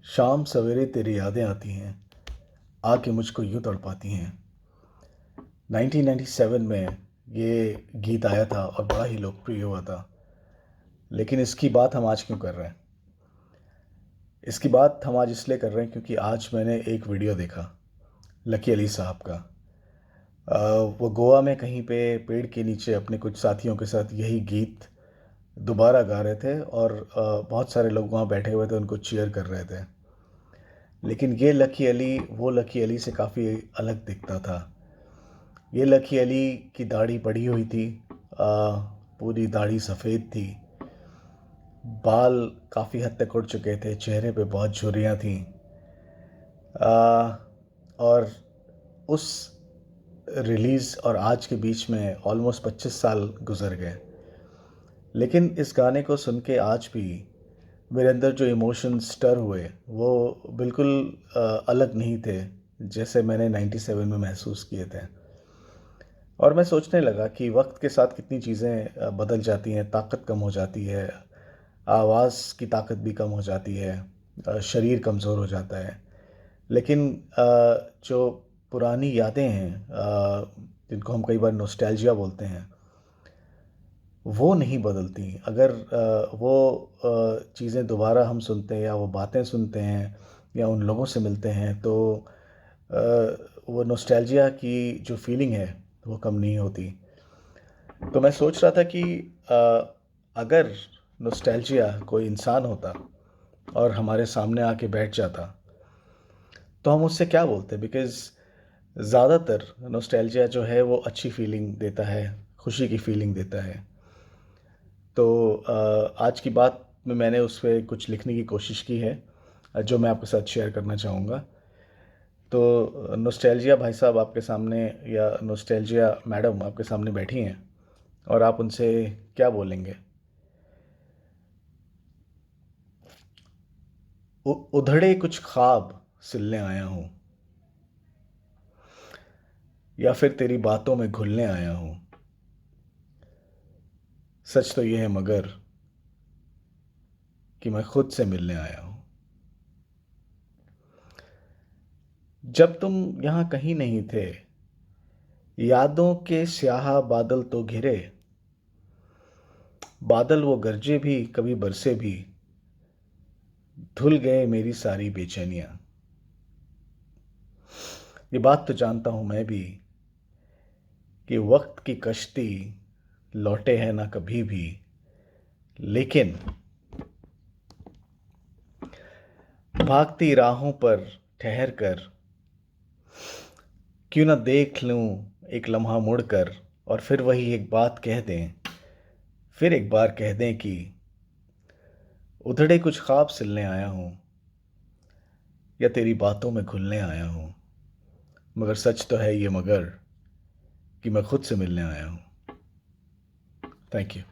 शाम सवेरे तेरी यादें आती हैं, आके मुझको यूँ तड़पाती हैं। 1997 में ये गीत आया था और बड़ा ही लोकप्रिय हुआ था। लेकिन इसकी बात हम आज क्यों कर रहे हैं? इसकी बात हम आज इसलिए कर रहे हैं क्योंकि आज मैंने एक वीडियो देखा, लकी अली साहब का। वो गोवा में कहीं पे पेड़ के नीचे अपने कुछ साथियों के साथ यही गीत दोबारा गा रहे थे और बहुत सारे लोग वहाँ बैठे हुए थे, उनको चीयर कर रहे थे। लेकिन ये लकी अली वो लकी अली से काफ़ी अलग दिखता था। ये लकी अली की दाढ़ी बढ़ी हुई थी, पूरी दाढ़ी सफ़ेद थी, बाल काफ़ी हद तक उड़ चुके थे, चेहरे पे बहुत झुर्रियाँ थीं। और उस रिलीज़ और आज के बीच में ऑलमोस्ट 25 साल गुज़र गए। लेकिन इस गाने को सुन के आज भी मेरे अंदर जो इमोशंस स्टर हुए वो बिल्कुल अलग नहीं थे जैसे मैंने 97 में महसूस किए थे। और मैं सोचने लगा कि वक्त के साथ कितनी चीज़ें बदल जाती हैं, ताकत कम हो जाती है, आवाज़ की ताकत भी कम हो जाती है, शरीर कमज़ोर हो जाता है। लेकिन जो पुरानी यादें हैं, जिनको हम कई बार नॉस्टैल्जिया बोलते हैं, वो नहीं बदलती। अगर वो चीज़ें दोबारा हम सुनते हैं या वो बातें सुनते हैं या उन लोगों से मिलते हैं तो अ, वो नॉस्टैल्जिया की जो फीलिंग है वो कम नहीं होती। तो मैं सोच रहा था कि अगर नॉस्टैल्जिया कोई इंसान होता और हमारे सामने आके बैठ जाता तो हम उससे क्या बोलते? बिकॉज़ ज़्यादातर नॉस्टैल्जिया जो है वो अच्छी फीलिंग देता है, खुशी की फीलिंग देता है। तो आज की बात में मैंने उस पे कुछ लिखने की कोशिश की है, जो मैं आपके साथ शेयर करना चाहूँगा। तो नॉस्टैल्जिया भाई साहब आपके सामने या नॉस्टैल्जिया मैडम आपके सामने बैठी हैं और आप उनसे क्या बोलेंगे? उधड़े कुछ ख्वाब सिलने आया हूँ या फिर तेरी बातों में घुलने आया हूँ। सच तो ये है मगर कि मैं खुद से मिलने आया हूँ। जब तुम यहाँ कहीं नहीं थे, यादों के स्याह बादल तो घिरे, बादल वो गरजे भी कभी बरसे भी, धुल गए मेरी सारी बेचैनियाँ। ये बात तो जानता हूँ मैं भी कि वक्त की कश्ती लौटे है ना कभी भी, लेकिन भागती राहों पर ठहर कर क्यों ना देख लूं एक लम्हा मुड़कर और फिर वही एक बात कह दें, फिर एक बार कह दें कि उधड़े कुछ ख्वाब सिलने आया हूँ या तेरी बातों में घुलने आया हूँ। मगर सच तो है ये मगर कि मैं खुद से मिलने आया हूँ। Thank you.